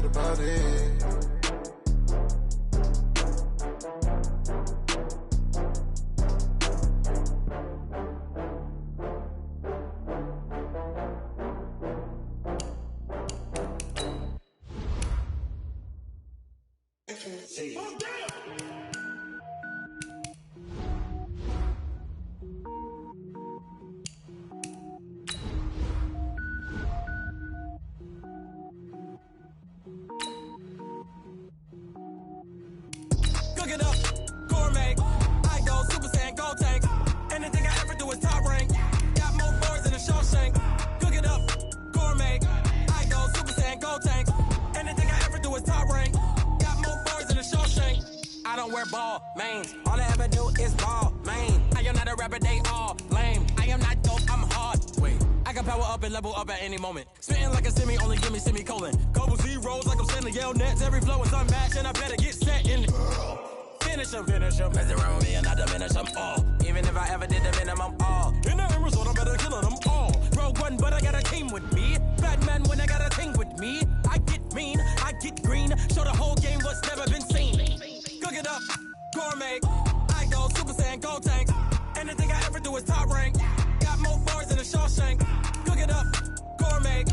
about it. Cook it up, gourmet. I go Super Saiyan, go tank. Anything I ever do is top rank. Got more boards than a Shawshank. Cook it up, gourmet. I go Super Saiyan, go tank. Anything I ever do is top rank. Got more boards than a Shawshank. I don't wear ball mains. All I ever do is ball main. I am not a rapper, they all lame. I am not dope, I'm hard. Wait, I can power up and level up at any moment. Spitting like a semi, only give me semicolon. Couple zeros like I'm sending yell nets. Every flow is unmatched and I better get set in it. Finish them. Mess around with me and I diminish them all. Even if I ever did the minimum, all. In the end result, I'm better killing them all. Rogue One, but I got a team with me. Batman when I got a team with me. I get mean, I get green. Show the whole game what's never been seen. Cook it up, gourmet. I go Super Saiyan, go tank. Anything I ever do is top rank. Got more bars than a Shawshank. Cook it up, gourmet.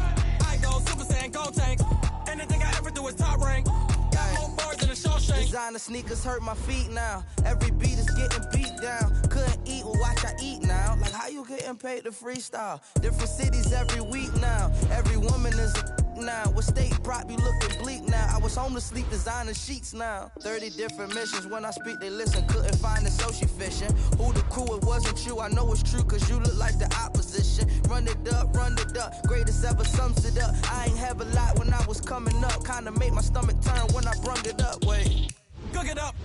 I go Super Saiyan, go tank. Anything I ever do is top rank. Got more bars than a Shawshank. Designer sneakers hurt my feet now. Every beat is getting beat down. Couldn't eat, well watch I eat now. Like how you getting paid to freestyle? Different cities every week now. Every woman is a now. What state prop you looking bleak now? I was home to sleep designing sheets now. 30 different missions. When I speak they listen. Couldn't find it so she fishing. Who the crew? It wasn't you. I know it's true cause you look like the opposition. Run it up. Greatest ever sums it up. I ain't have a lot when I was coming up. Kinda made my stomach turn when I brung it up. Wait. Cook it up,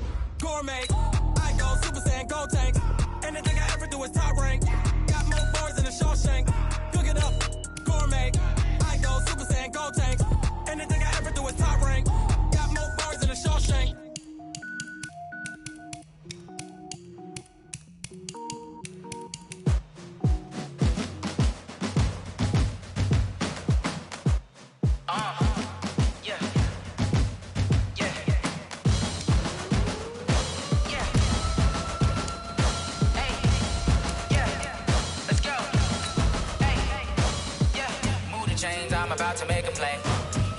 gourmet. I go Super Saiyan, go tank. Anything I ever do is top rank. Got more bars than a Shawshank. Cook it up, gourmet. I go Super Saiyan, go tank. Anything I ever do is top rank. Got more bars than a Shawshank. I'm about to make a play.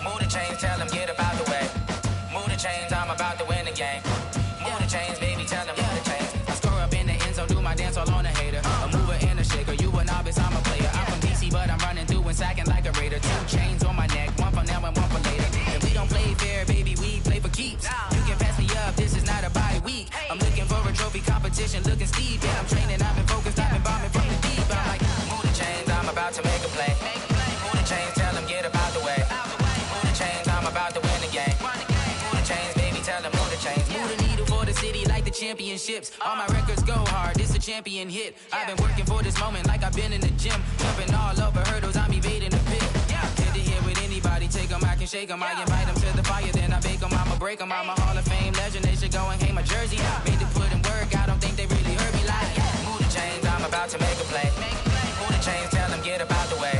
Move the chains, tell them get up out the way. Move the chains, I'm about to win the game. Move the chains, baby, tell them move the chains. I score up in the end zone, do my dance all on a hater. A mover and a shaker, you a novice, I'm a player. I'm from DC, but I'm running through and sacking like a raider. 2 chains on my neck, one for now and one for later. And we don't play fair, baby, we play for keeps. You can pass me up, this is not a bye week. I'm looking for a trophy competition, looking steep. Yeah, I'm training, I've been focused, I've been bombing from the deep. I'm like, move the chains, I'm about to make a play. Move the chains, tell them get up out the way. Move the chains, I'm about to win the game. Move the chains, baby, tell them move the chains. Move the needle for the city like the championships. All my records go hard, this a champion hit. I've been working for this moment like I've been in the gym. Jumping all over hurdles, I'm evading the pit. Get to here with anybody, take them, I can shake them. I invite them to the fire, then I bake them, I'ma break them. I'm a Hall of Fame legend, they should go and hang my jersey. Made to put in work, I don't think they really heard me like. Move the chains, I'm about to make a play. Move the chains, tell them get up out the way.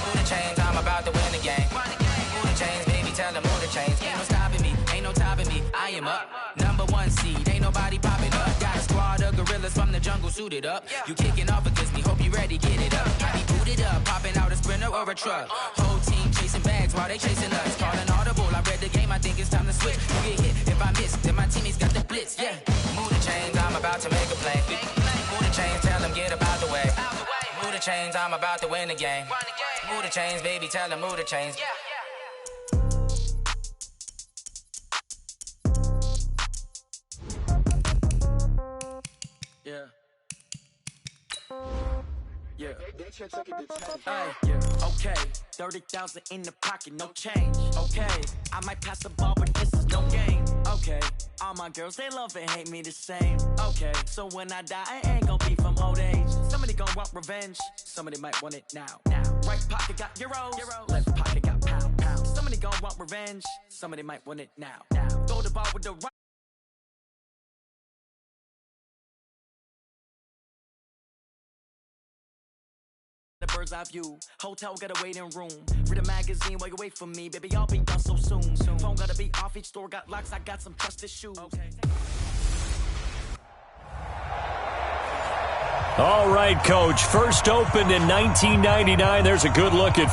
Move the chains, I'm about to win the game. Move the chains, baby, tell them move the chains. Ain't no stopping me, ain't no topping me. I am up, #1 seed, ain't nobody popping up. Got a squad of gorillas from the jungle suited up. You kicking off against me, hope you ready, get it up. I be booted up, popping out a Sprinter or a truck. Whole team chasing bags while they chasing us. Calling audible, I read the game, I think it's time to switch. You get hit, if I miss, then my teammates got the blitz, yeah. Move the chains, I'm about to make a play. Move the chains, tell them get up out the way. Move the chains, I'm about to win the game. Move the chains, baby, tell them move the chains. Yeah. Yeah. Hey, yeah. Okay. 30,000 in the pocket, no change. Okay. I might pass the ball, but this is no game. Okay. All my girls, they love and hate me the same. Okay. So when I die, I ain't gon' be from old age. Somebody gon' want revenge. Somebody might want it now. Right pocket got euros. Left pocket got pound. Somebody gon' want revenge. Somebody might want it now. Throw the ball with the right. The birds bird's eye view. Hotel got a waiting room. Read a magazine while you wait for me. Baby, I'll be done so soon. Phone gotta be off, each store got locks. I got some trusted shoes. Okay. All right, Coach. First opened in 1999. There's a good look at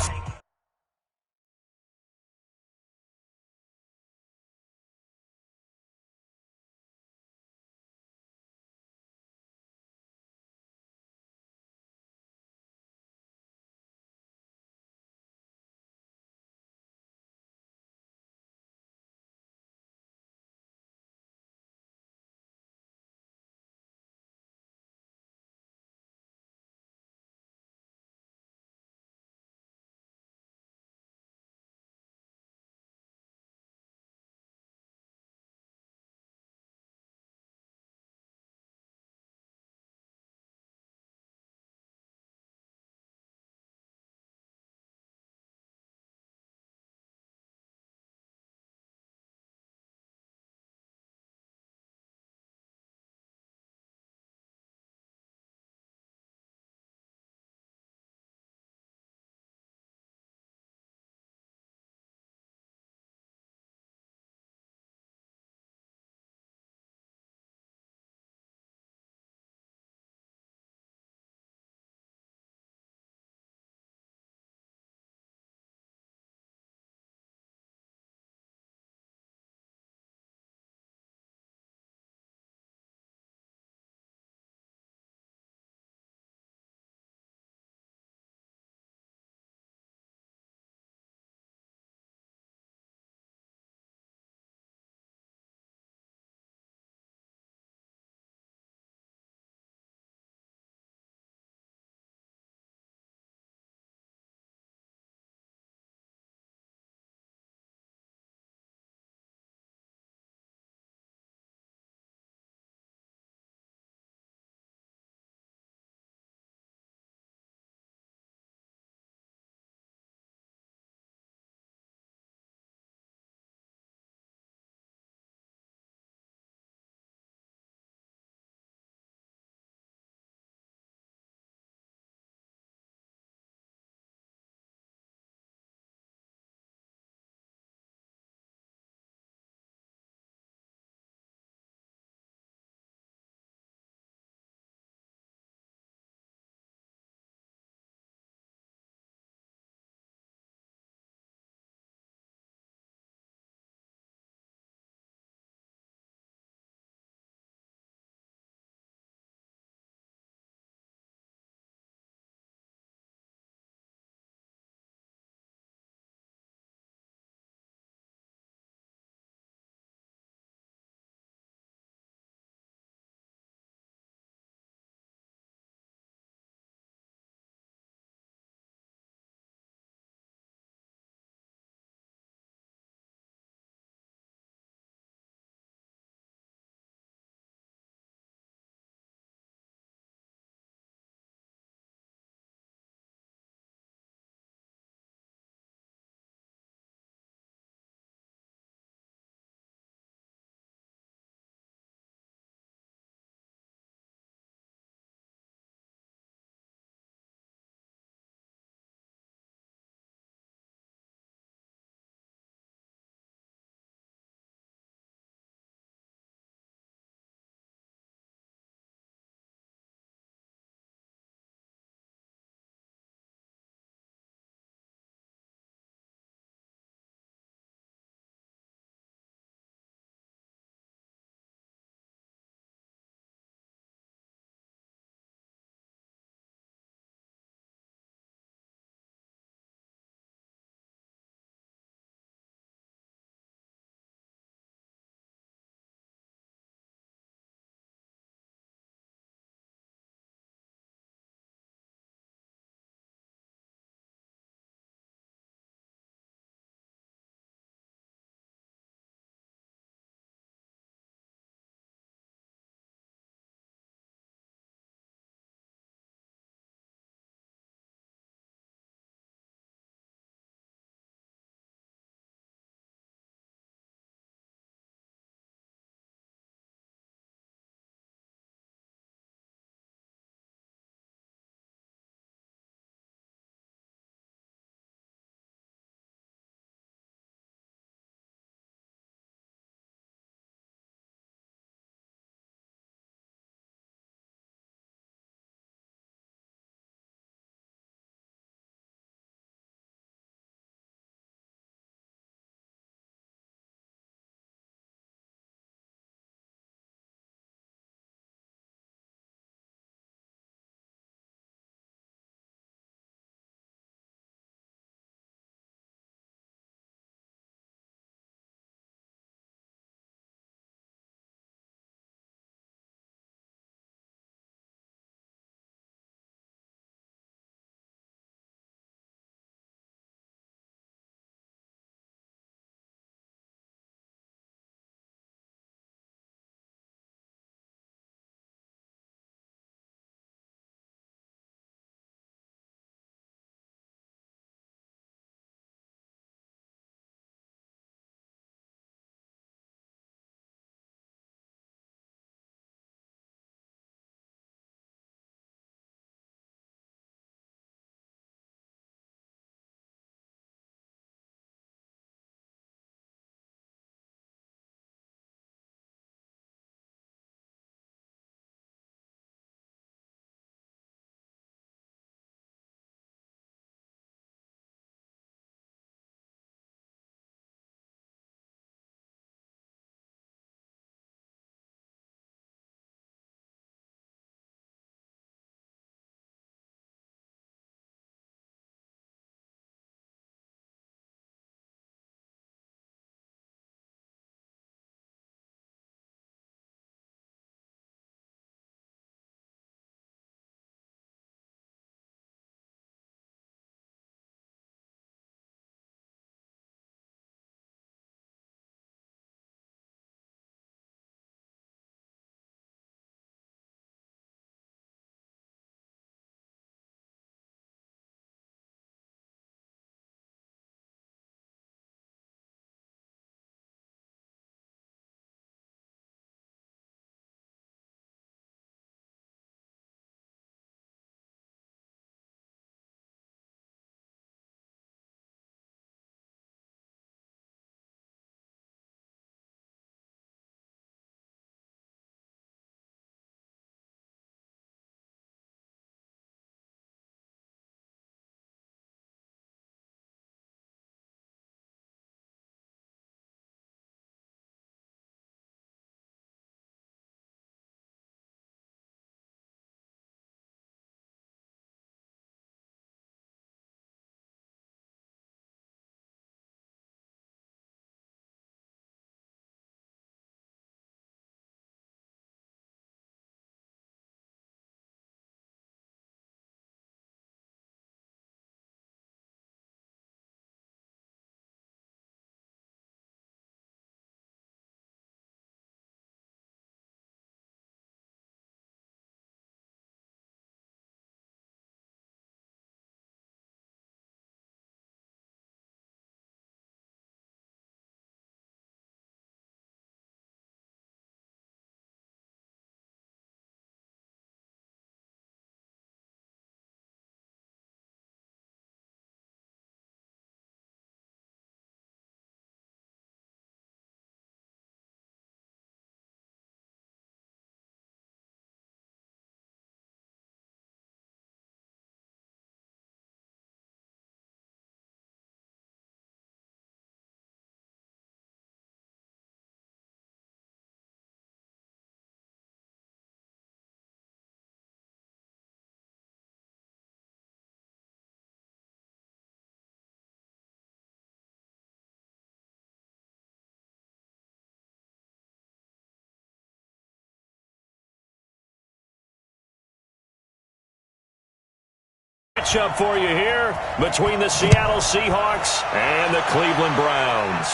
matchup for you here between the Seattle Seahawks and the Cleveland Browns.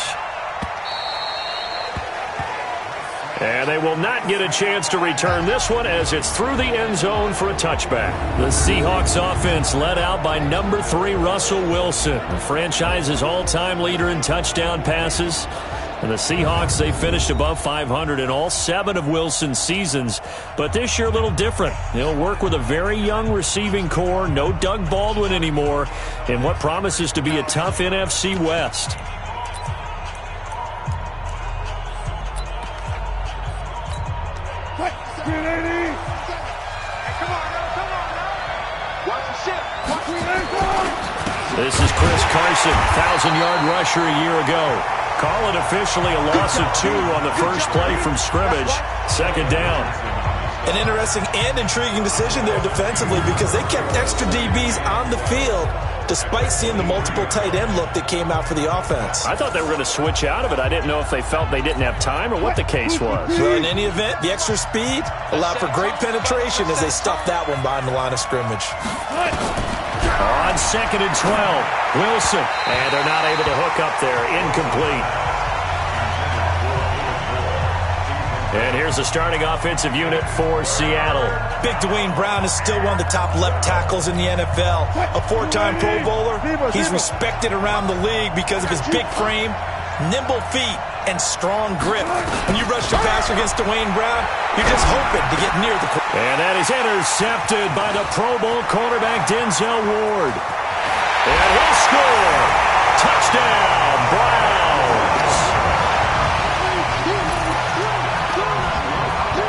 And they will not get a chance to return this one as it's through the end zone for a touchback. The Seahawks offense led out by number 3 Russell Wilson, the franchise's all-time leader in touchdown passes. And the Seahawks, they finished above 500 in all 7 of Wilson's seasons. But this year a little different. They'll work with a very young receiving core, no Doug Baldwin anymore, in what promises to be a tough NFC West. This is Chris Carson, 1,000-yard rusher a year ago. Call it officially a loss of 2 on the first play from scrimmage. Second down. An interesting and intriguing decision there defensively because they kept extra DBs on the field despite seeing the multiple tight end look that came out for the offense. I thought they were going to switch out of it. I didn't know if they felt they didn't have time or what the case was. Well, in any event, the extra speed allowed for great penetration as they stuffed that one behind the line of scrimmage. On 2nd and 12, Wilson. And they're not able to hook up there. Incomplete. And here's the starting offensive unit for Seattle. Big Dwayne Brown is still one of the top left tackles in the NFL. A 4-time Pro Bowler. He's respected around the league because of his big frame, nimble feet, and strong grip. When you rush the passer against Dwayne Brown, you're just hoping to get near the quarterback. And that is intercepted by the Pro Bowl cornerback Denzel Ward. And he'll score. Touchdown, Browns.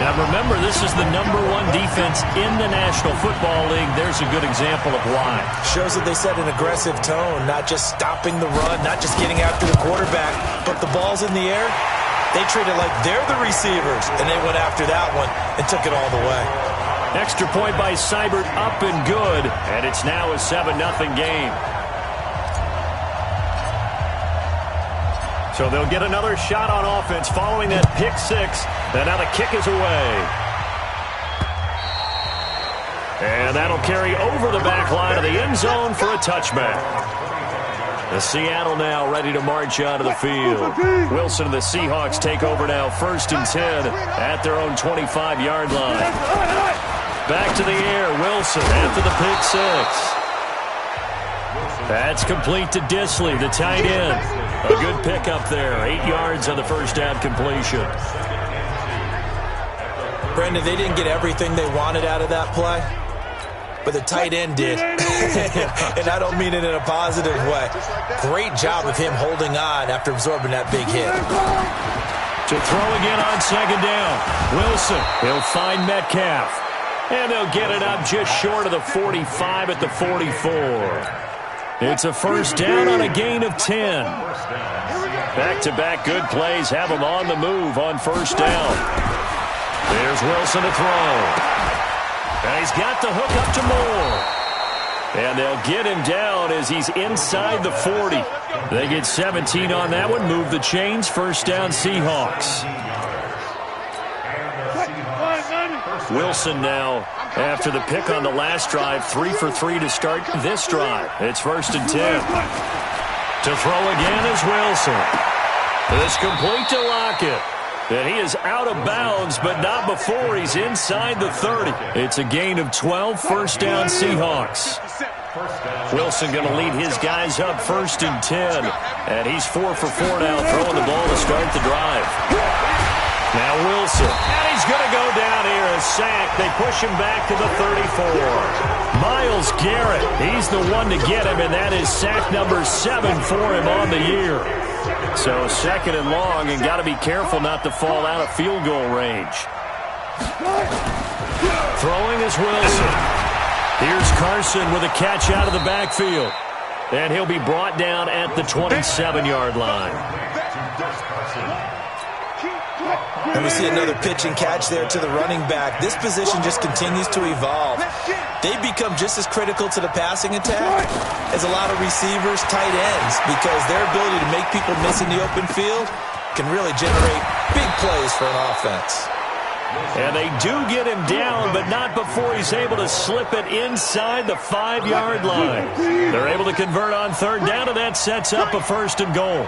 Now remember, this is the #1 defense in the National Football League. There's a good example of why. Shows that they set an aggressive tone, not just stopping the run, not just getting after the quarterback, but the ball's in the air. They treat it like they're the receivers, and they went after that one and took it all the way. Extra point by Seibert, up and good, and it's now a 7-0 game. So they'll get another shot on offense following that pick 6, and now the kick is away. And that'll carry over the back line of the end zone for a touchback. The Seattle now ready to march out of the field. Wilson and the Seahawks take over now 1st and 10 at their own 25-yard line. Back to the air, Wilson after the pick 6. That's complete to Disley, the tight end. A good pickup there, 8 yards on the first down completion. Brendan, they didn't get everything they wanted out of that play, but the tight end did. And I don't mean it in a positive way. Great job of him holding on after absorbing that big hit. To throw again on 2nd down. Wilson, he'll find Metcalf. And they'll get it up just short of the 45 at the 44. It's a first down on a gain of 10. Back-to-back good plays have him on the move on first down. There's Wilson to throw. And he's got the hook up to Moore. And they'll get him down as he's inside the 40. They get 17 on that one, move the chains, first down Seahawks. Wilson now, after the pick on the last drive, 3 for 3 to start this drive. It's 1st and 10. To throw again is Wilson. It's complete to Lockett. And he is out of bounds, but not before he's inside the 30. It's a gain of 12, first down Seahawks. Wilson going to lead his guys up 1st and 10. And he's 4 for 4 now, throwing the ball to start the drive. Now Wilson, and he's going to go down here, a sack. They push him back to the 34. Myles Garrett, he's the one to get him, and that is sack number 7 for him on the year. So 2nd and long, and got to be careful not to fall out of field goal range. Throwing is Wilson. Here's Carson with a catch out of the backfield. And he'll be brought down at the 27-yard line. And we see another pitch and catch there to the running back. This position just continues to evolve. They become just as critical to the passing attack as a lot of receivers, tight ends, because their ability to make people miss in the open field can really generate big plays for an offense. And they do get him down, but not before he's able to slip it inside the 5-yard line. They're able to convert on third down, and that sets up a first and goal.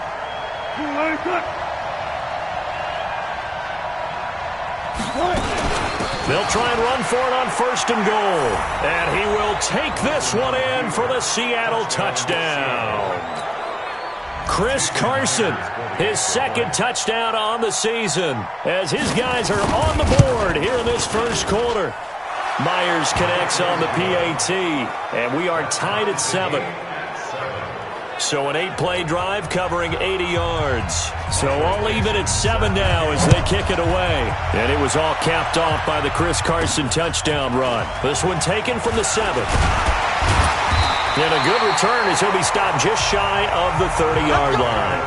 They'll try and run for it on first and goal. And he will take this one in for the Seattle touchdown. Chris Carson, his second touchdown on the season, as his guys are on the board here in this first quarter. Myers connects on the PAT, and we are tied at 7. So an 8-play drive covering 80 yards. So all even at 7 now as they kick it away. And it was all capped off by the Chris Carson touchdown run. This one taken from the 7. And a good return as he'll be stopped just shy of the 30-yard line.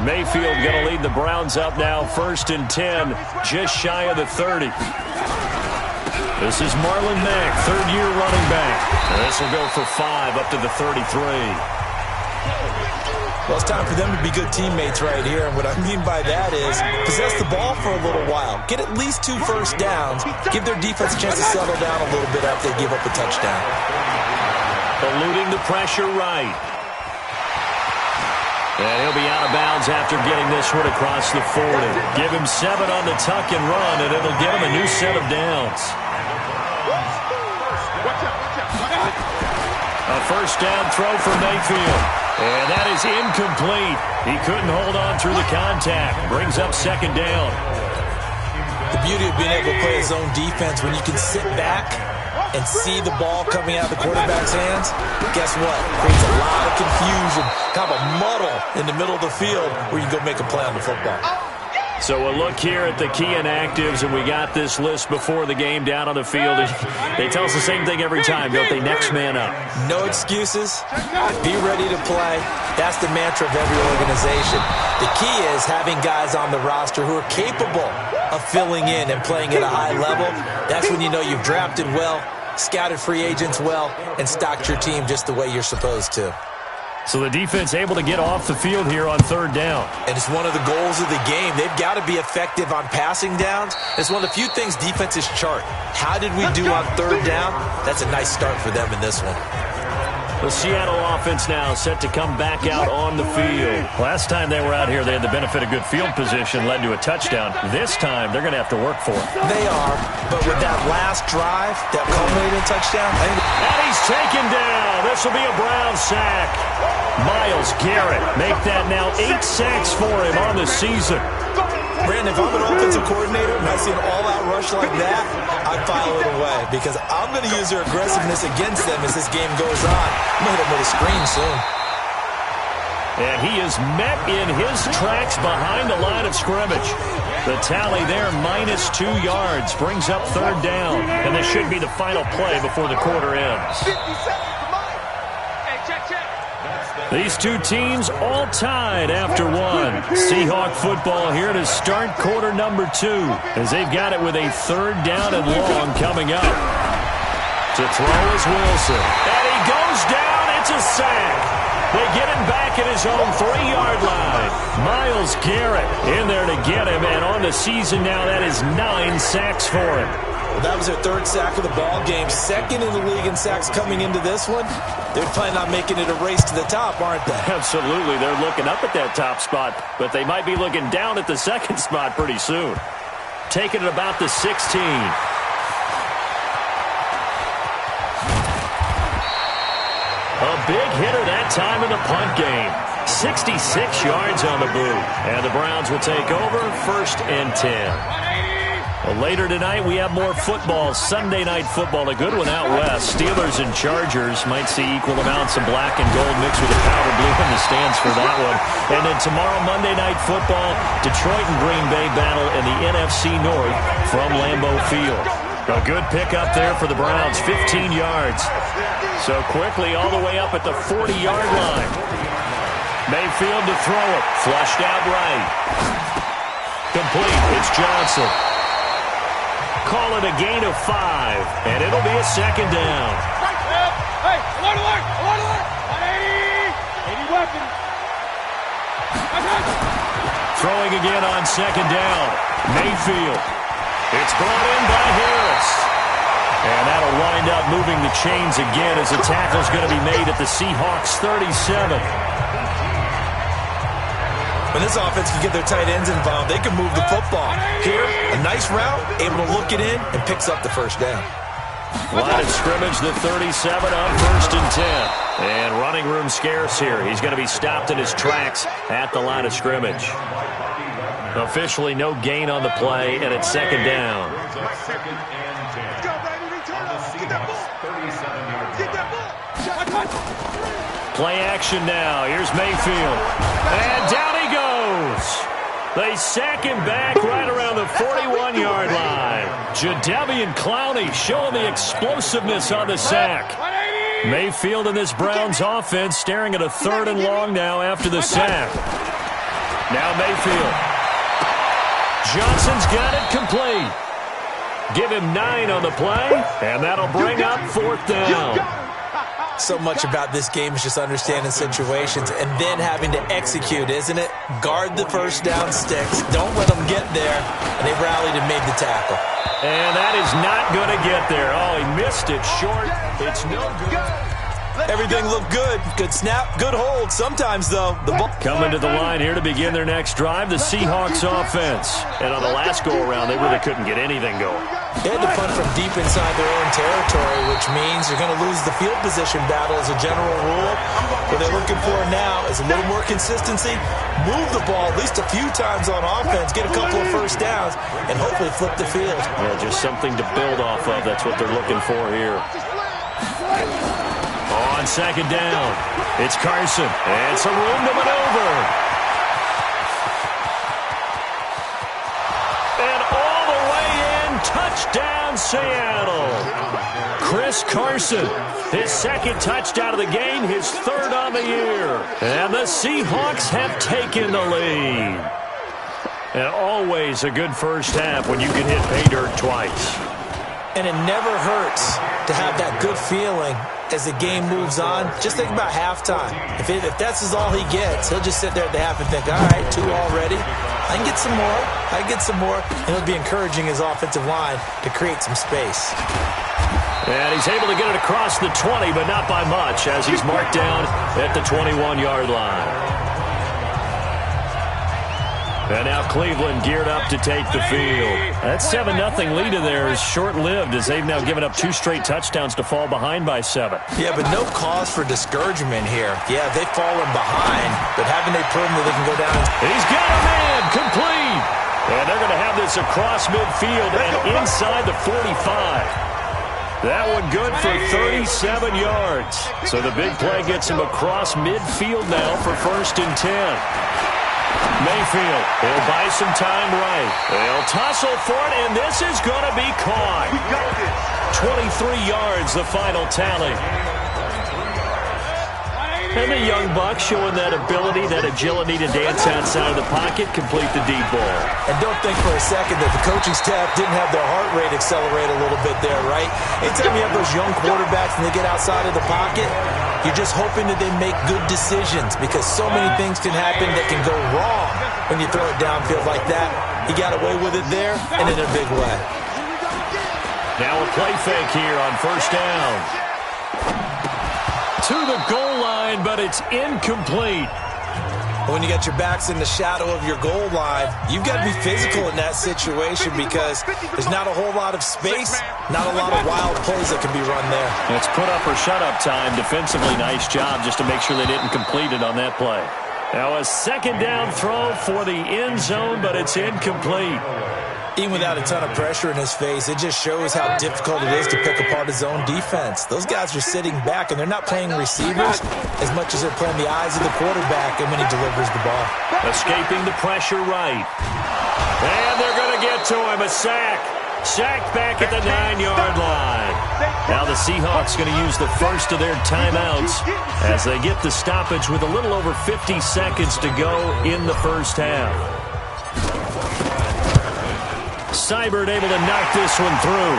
Mayfield going to lead the Browns up now, 1st and 10, just shy of the 30. This is Marlon Mack, third-year running back. And this will go for 5 up to the 33. Well, it's time for them to be good teammates right here. And what I mean by that is possess the ball for a little while. Get at least 2 first downs. Give their defense a chance to settle down a little bit after they give up a touchdown. Eluding the pressure right. And he'll be out of bounds after getting this one across the 40. Give him 7 on the tuck and run, and it'll give him a new set of downs. A first down throw for Mayfield. And that is incomplete. He couldn't hold on through the contact. Brings up 2nd down. The beauty of being able to play his own defense, when you can sit back and see the ball coming out of the quarterback's hands, guess what? Creates a lot of confusion, kind of a muddle in the middle of the field where you can go make a play on the football. So a look here at the key inactives, and we got this list before the game down on the field. They tell us the same thing every time, don't they? Next man up. No excuses. Be ready to play. That's the mantra of every organization. The key is having guys on the roster who are capable of filling in and playing at a high level. That's when you know you've drafted well, scouted free agents well, and stocked your team just the way you're supposed to. So the defense able to get off the field here on 3rd down. And it's one of the goals of the game. They've got to be effective on passing downs. It's one of the few things defenses chart. How did we do on 3rd down? That's a nice start for them in this one. The Seattle offense now set to come back out on the field. Last time they were out here, they had the benefit of good field position, led to a touchdown. This time, they're going to have to work for it. They are, but with that last drive, that culminating touchdown. And he's taken down. This will be a Brown sack. Myles Garrett make that now 8 sacks for him on the season. Brandon, if I'm an offensive coordinator and I see an all-out rush like that, I'd file it away because I'm going to use their aggressiveness against them as this game goes on. I'm going to hit them with a screen soon. And he is met in his tracks behind the line of scrimmage. The tally there, -2 yards, brings up 3rd down. And this should be the final play before the quarter ends. These two teams all tied after 1. Seahawk football here to start quarter number 2 as they've got it with a 3rd down and long coming up. To throw is Wilson. And he goes down. It's a sack. They get him back at his own 3-yard line. Myles Garrett in there to get him. And on the season now, that is 9 sacks for him. Well, that was their 3rd sack of the ball game. 2nd in the league in sacks coming into this one. They're planning on making it a race to the top, aren't they? Absolutely. They're looking up at that top spot, but they might be looking down at the 2nd spot pretty soon. Taking it about the 16. A big hitter that time in the punt game. 66 yards on the boot. And the Browns will take over 1st and 10. Well, later tonight, we have more football. Sunday night football, a good one out west. Steelers and Chargers might see equal amounts of black and gold mixed with a powder blue in the stands for that one. And then tomorrow, Monday night football, Detroit and Green Bay battle in the NFC North from Lambeau Field. A good pickup there for the Browns, 15 yards. So quickly all the way up at the 40-yard line. Mayfield to throw it, flushed out right. Complete, it's Johnson. Call it a gain of 5, and it'll be a 2nd down. Hey, alert! 80 weapons. Throwing again on second down. Mayfield. It's brought in by Harris. And that'll wind up moving the chains again as the tackle's going to be made at the Seahawks 37. When this offense can get their tight ends involved, they can move the football. Here, a nice route, able to look it in, and picks up the first down. Line of scrimmage, the 37 on 1st and 10. And running room scarce here. He's going to be stopped in his tracks at the line of scrimmage. Officially no gain on the play, and it's second down. Play action now. Here's Mayfield. And down he goes. They sack him back right around the 41-yard line. Jadeveon Clowney showing the explosiveness on the sack. Mayfield in this Browns offense staring at a 3rd and long now after the sack. Now Mayfield. Johnson's got it complete. Give him 9 on the play, and that'll bring up 4th down. So much about this game is just understanding situations and then having to execute, isn't it? Guard the first down sticks. Don't let them get there. And they rallied and made the tackle. And that is not going to get there. Oh, he missed it short. It's no good. Everything looked good. Good snap, good hold. Sometimes, though, the ball... Coming to the line here to begin their next drive, the Seahawks offense. And on the last go-around, they really couldn't get anything going. They had to punt from deep inside their own territory, which means you're going to lose the field position battle as a general rule. What they're looking for now is a little more consistency, move the ball at least a few times on offense, get a couple of first downs, and hopefully flip the field. Yeah, just something to build off of. That's what they're looking for here. On second down, it's Carson, and some room to maneuver. And all the way in, touchdown Seattle. Chris Carson, his 2nd touchdown of the game, his 3rd on the year. And the Seahawks have taken the lead. And always a good first half when you can hit pay dirt twice. And it never hurts to have that good feeling as the game moves on. Just think about halftime. If that's all he gets, he'll just sit there at the half and think, all right, 2 already. I can get some more. I can get some more. And he'll be encouraging his offensive line to create some space. And he's able to get it across the 20, but not by much, as he's marked down at the 21-yard line. And now Cleveland geared up to take the field. That 7-0 lead in there is short-lived as they've now given up 2 straight touchdowns to fall behind by 7. Yeah, but no cause for discouragement here. Yeah, they've fallen behind, but haven't they proven that they can go down? He's got a man, complete. And they're going to have this across midfield and inside the 45. That one good for 37 yards. So the big play gets him across midfield now for 1st and 10. Mayfield, he'll buy some time right. They'll tussle for it, and this is going to be caught. 23 yards, the final tally. And the young buck showing that ability, that agility to dance outside of the pocket, complete the deep ball. And don't think for a second that the coaching staff didn't have their heart rate accelerate a little bit there, right? Anytime you have those young quarterbacks and they get outside of the pocket, you're just hoping that they make good decisions because so many things can happen that can go wrong when you throw it downfield like that. He got away with it there and in a big way. Now a play fake here on 1st down. To the goal line, but it's incomplete. When you got your backs in the shadow of your goal line, you've got to be physical in that situation because there's not a whole lot of space, not a lot of wild plays that can be run there. It's put up or shut up time. Defensively, nice job just to make sure they didn't complete it on that play. Now a 2nd down throw for the end zone, but it's incomplete. Even without a ton of pressure in his face, it just shows how difficult it is to pick apart his own defense. Those guys are sitting back, and they're not playing receivers as much as they're playing the eyes of the quarterback and when he delivers the ball. Escaping the pressure right. And they're going to get to him. A sack. Sacked back at the 9-yard line. Now the Seahawks going to use the first of their timeouts as they get the stoppage with a little over 50 seconds to go in the first half. Seibert able to knock this one through.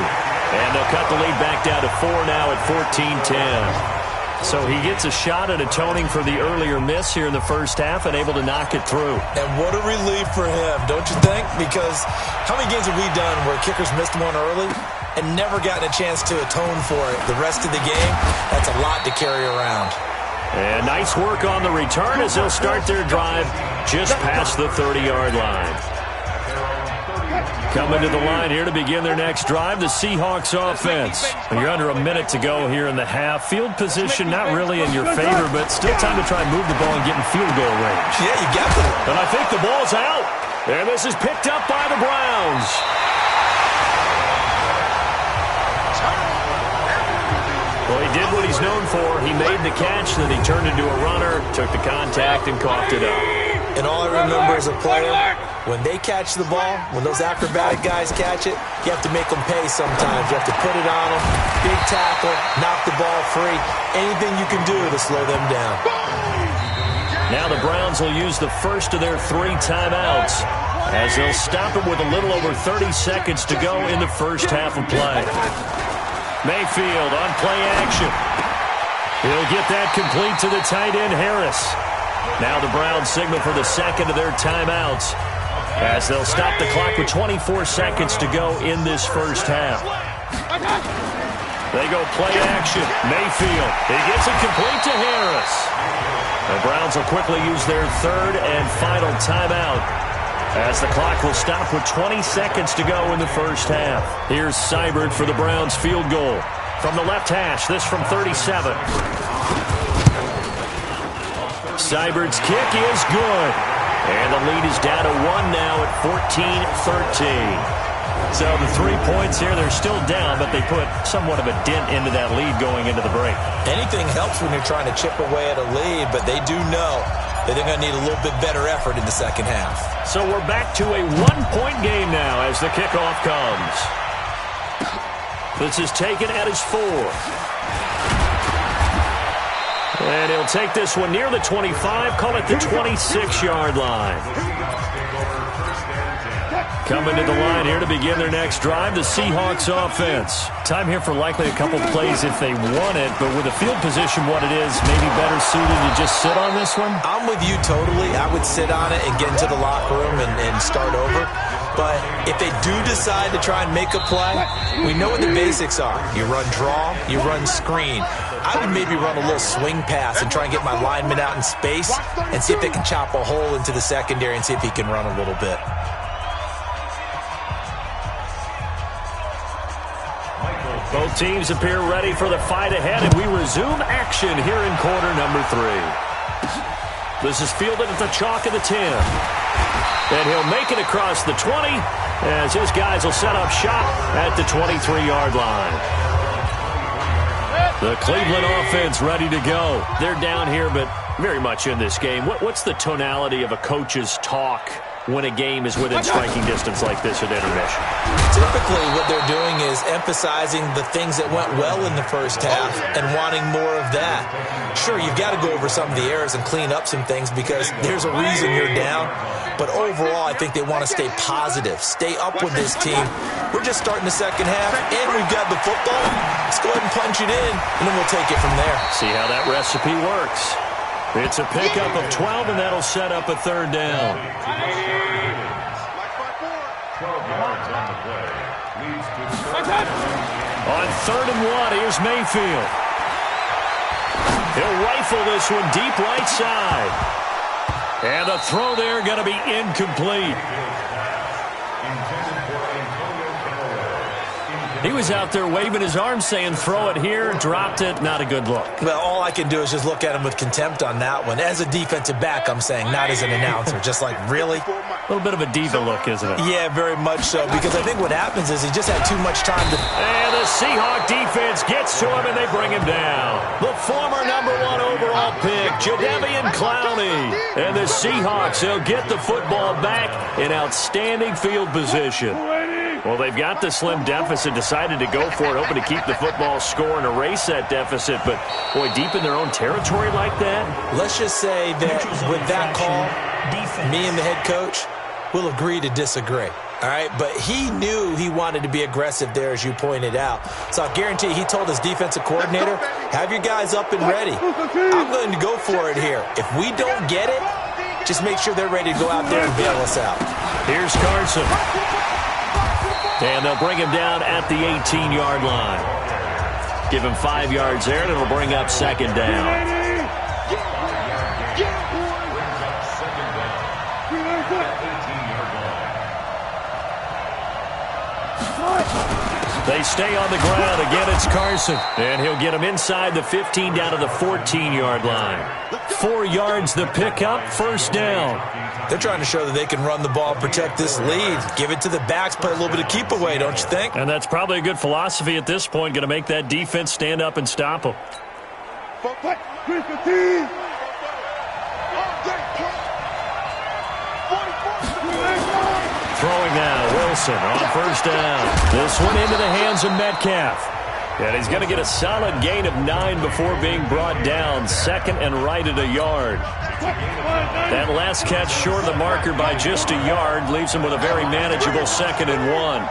And they'll cut the lead back down to 4 now at 14-10. So he gets a shot at atoning for the earlier miss here in the first half and able to knock it through. And what a relief for him, don't you think? Because how many games have we done where kickers missed one early and never gotten a chance to atone for it the rest of the game? That's a lot to carry around. And nice work on the return as they'll start their drive just past the 30-yard line. Coming to the line here to begin their next drive, the Seahawks offense. You're under a minute to go here in the half. Field position not really in your favor, but still time to try and move the ball and get in field goal range. Yeah, you got to. And I think the ball's out. And this is picked up by the Browns. Well, he did what he's known for. He made the catch, then he turned into a runner, took the contact, and coughed it up. And all I remember as a player, when they catch the ball, when those acrobatic guys catch it, you have to make them pay sometimes. You have to put it on them, big tackle, knock the ball free. Anything you can do to slow them down. Now the Browns will use the first of their 3 timeouts as they'll stop it with a little over 30 seconds to go in the first half of play. Mayfield on play action. He'll get that complete to the tight end, Harris. Now the Browns signal for the second of their timeouts as they'll stop the clock with 24 seconds to go in this first half. They go play action. Mayfield. He gets it complete to Harris. The Browns will quickly use their third and final timeout as the clock will stop with 20 seconds to go in the first half. Here's Seibert for the Browns field goal. From the left hash, this from 37. Seibert's kick is good. And the lead is down to 1 now at 14-13. So the 3 points here, they're still down, but they put somewhat of a dent into that lead going into the break. Anything helps when you're trying to chip away at a lead, but they do know that they're going to need a little bit better effort in the second half. So we're back to a 1-point game now as the kickoff comes. This is taken at his 4. And he'll take this one near the 25, call it the 26-yard line. Coming to the line here to begin their next drive, the Seahawks offense. Time here for likely a couple plays if they want it, but with the field position what it is, maybe better suited to just sit on this one? I'm with you totally. I would sit on it and get into the locker room and start over. But if they do decide to try and make a play, we know what the basics are. You run draw, you run screen. I would maybe run a little swing pass and try and get my lineman out in space and see if they can chop a hole into the secondary and see if he can run a little bit. Both teams appear ready for the fight ahead, and we resume action here in quarter number 3. This is fielded at the chalk of the 10. And he'll make it across the 20 as his guys will set up shop at the 23-yard line. The Cleveland offense ready to go. They're down here, but very much in this game. What's the tonality of a coach's talk when a game is within striking distance like this at intermission? Typically what they're doing is emphasizing the things that went well in the first half and wanting more of that. Sure, you've got to go over some of the errors and clean up some things because there's a reason you're down. But overall, I think they want to stay positive, stay up with this team. We're just starting the second half, and we've got the football. Let's go ahead and punch it in, and then we'll take it from there. See how that recipe works. It's a pickup of 12, and that'll set up a third down. On 3rd and 1, here's Mayfield. He'll rifle this one deep right side. And the throw there going to be incomplete. He was out there waving his arms saying, throw it here, dropped it, not a good look. Well, all I can do is just look at him with contempt on that one. As a defensive back, I'm saying, not as an announcer. Just like, really? A little bit of a diva look, isn't it? Yeah, very much so, because I think what happens is he just had too much time to... And the Seahawk defense gets to him, and they bring him down. The former #1 overall pick, Jadeveon Clowney. And the Seahawks, they'll get the football back in outstanding field position. Well, they've got the slim deficit, decided to go for it, hoping to keep the football score and erase that deficit. But, boy, deep in their own territory like that? Let's just say that with that call, me and the head coach will agree to disagree. All right, but he knew he wanted to be aggressive there, as you pointed out. So I guarantee he told his defensive coordinator, have your guys up and ready. I'm going to go for it here. If we don't get it, just make sure they're ready to go out there and bail us out. Here's Carson. And they'll bring him down at the 18-yard line. Give him 5 yards there, and it'll bring up second down. They stay on the ground. Again, it's Carson. And he'll get him inside the 15 down to the 14-yard line. 4 yards the pickup, first down. They're trying to show that they can run the ball, protect this lead. Give it to the backs, play a little bit of keep away, don't you think? And that's probably a good philosophy at this point, going to make that defense stand up and stop them. Throwing now, Wilson on first down. This one into the hands of Metcalf. And he's going to get a solid gain of 9 before being brought down. Second and right at a yard. That last catch short of the marker by just a yard leaves him with a very manageable 2nd and 1.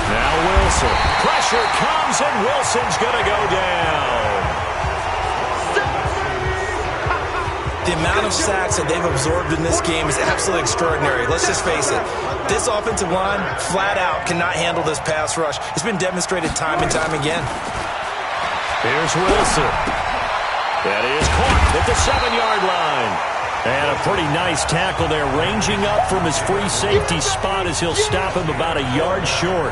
Now Wilson. Pressure comes and Wilson's going to go down. The amount of sacks that they've absorbed in this game is absolutely extraordinary. Let's just face it. This offensive line, flat out, cannot handle this pass rush. It's been demonstrated time and time again. Here's Wilson. That is caught at the 7-yard line. And a pretty nice tackle there, ranging up from his free safety spot as he'll stop him about a yard short.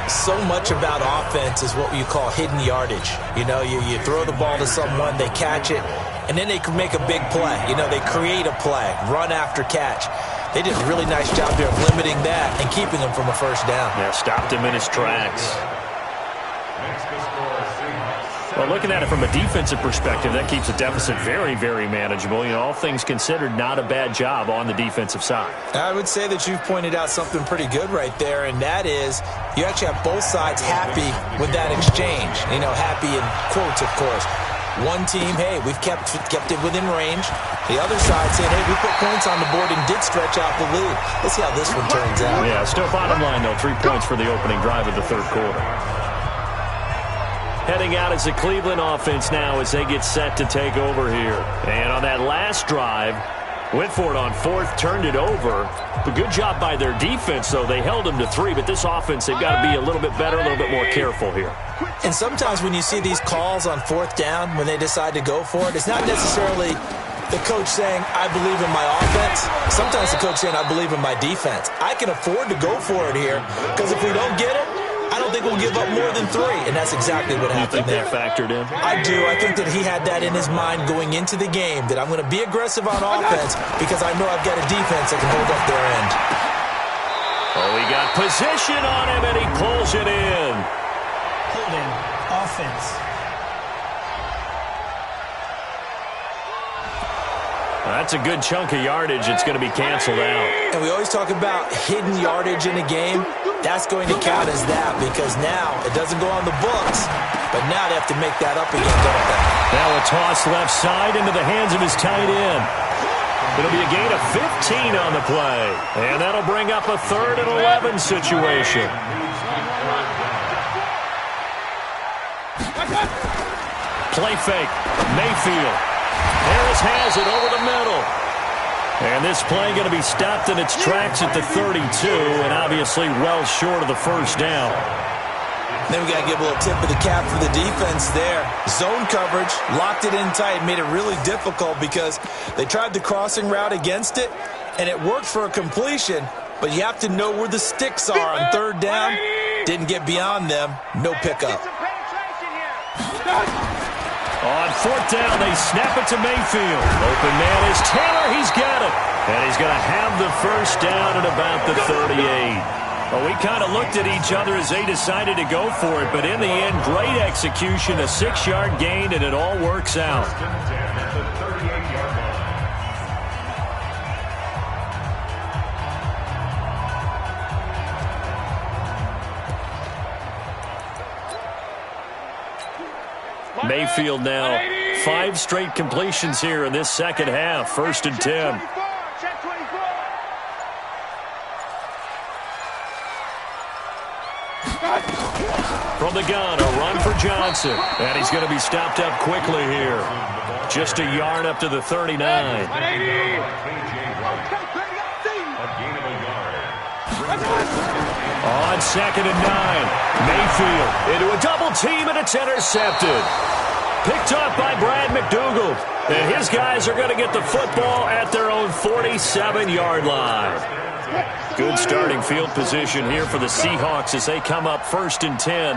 So much about offense is what you call hidden yardage. You know, you throw the ball to someone, they catch it, and then they can make a big play. You know, they create a play, run after catch. They did a really nice job there of limiting that and keeping him from a first down. Yeah, stopped him in his tracks. Well, looking at it from a defensive perspective, that keeps the deficit very, very manageable. You know, all things considered, not a bad job on the defensive side. I would say that you've pointed out something pretty good right there, and that is you actually have both sides happy with that exchange. You know, happy in quotes, of course. One team, hey, we've kept it within range. The other side saying, hey, we put points on the board and did stretch out the lead. Let's see how this one turns out. Yeah, still bottom line, though, 3 points for the opening drive of the third quarter. Heading out is the Cleveland offense now as they get set to take over here. And on that last drive, went for it on fourth, turned it over. But good job by their defense, though. They held them to 3, but this offense, they've got to be a little bit better, a little bit more careful here. And sometimes when you see these calls on fourth down, when they decide to go for it, it's not necessarily the coach saying, I believe in my offense. Sometimes the coach saying, I believe in my defense. I can afford to go for it here because if we don't get it, I don't think we'll give up more than 3, and that's exactly what happened there. You think that factored in? I do. I think that he had that in his mind going into the game, that I'm going to be aggressive on offense because I know I've got a defense that can hold up their end. Oh, he got position on him, and he pulls it in. Holding offense. That's a good chunk of yardage. It's going to be canceled out. And we always talk about hidden yardage in a game. That's going to count as that because now it doesn't go on the books, but now they have to make that up again, don't they? Now a toss left side into the hands of his tight end. It'll be a gain of 15 on the play, and that'll bring up a 3rd and 11 situation. Play fake. Mayfield. Harris has it over the middle. And this play going to be stopped in its tracks at the 32, and obviously well short of the first down. Then we got to give a little tip of the cap for the defense there. Zone coverage, locked it in tight, made it really difficult because they tried the crossing route against it, and it worked for a completion, but you have to know where the sticks are on 3rd down. Didn't get beyond them, no pickup. On 4th down, they snap it to Mayfield. Open man is Taylor. He's got it. And he's going to have the first down at about the 38. Well, we kind of looked at each other as they decided to go for it. But in the end, great execution, a 6-yard gain, and it all works out. Mayfield now 5 straight completions here in this second half. 1st and 10. From the gun, a run for Johnson. And he's going to be stopped up quickly here. Just a yard up to the 39. On 2nd and 9, Mayfield into a double team, and it's intercepted. Picked off by Brad McDougald. And his guys are going to get the football at their own 47-yard line. Good starting field position here for the Seahawks as they come up 1st and 10.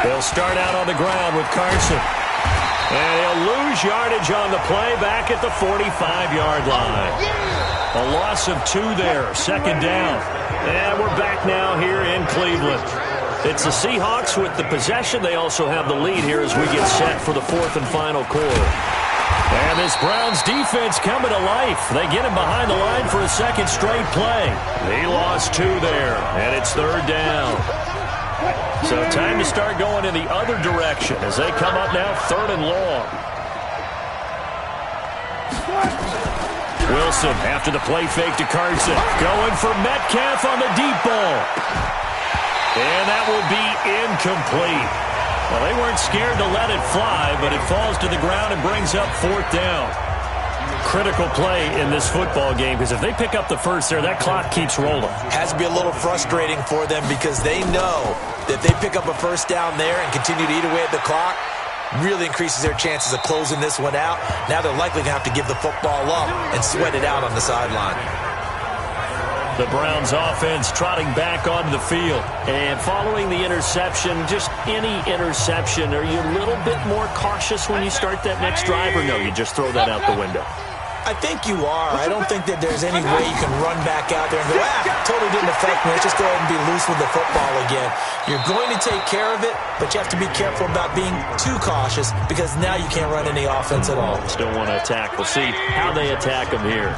They'll start out on the ground with Carson. And he'll lose yardage on the play back at the 45-yard line. A loss of 2 there, 2nd down. And we're back now here in Cleveland. It's the Seahawks with the possession. They also have the lead here as we get set for the 4th and final quarter. And this Browns defense coming to life. They get him behind the line for a 2nd straight play. He lost 2 there, and it's 3rd down. So time to start going in the other direction as they come up now 3rd and long. Wilson after the play fake to Carson. Going for Metcalf on the deep ball. And that will be incomplete. Well, they weren't scared to let it fly, but it falls to the ground and brings up 4th down. Critical play in this football game because if they pick up the first there, that clock keeps rolling. Has to be a little frustrating for them because they know that if they pick up a 1st down there and continue to eat away at the clock, really increases their chances of closing this one out. Now they're likely going to have to give the football up and sweat it out on the sideline. The Browns offense trotting back onto the field. And following the interception, just any interception, are you a little bit more cautious when you start that next drive, or no, you just throw that out the window? I think you are. I don't think that there's any way you can run back out there and go, totally didn't affect me. Let's just go ahead and be loose with the football again. You're going to take care of it, but you have to be careful about being too cautious because now you can't run any offense at all. Still want to attack. We'll see how they attack him here.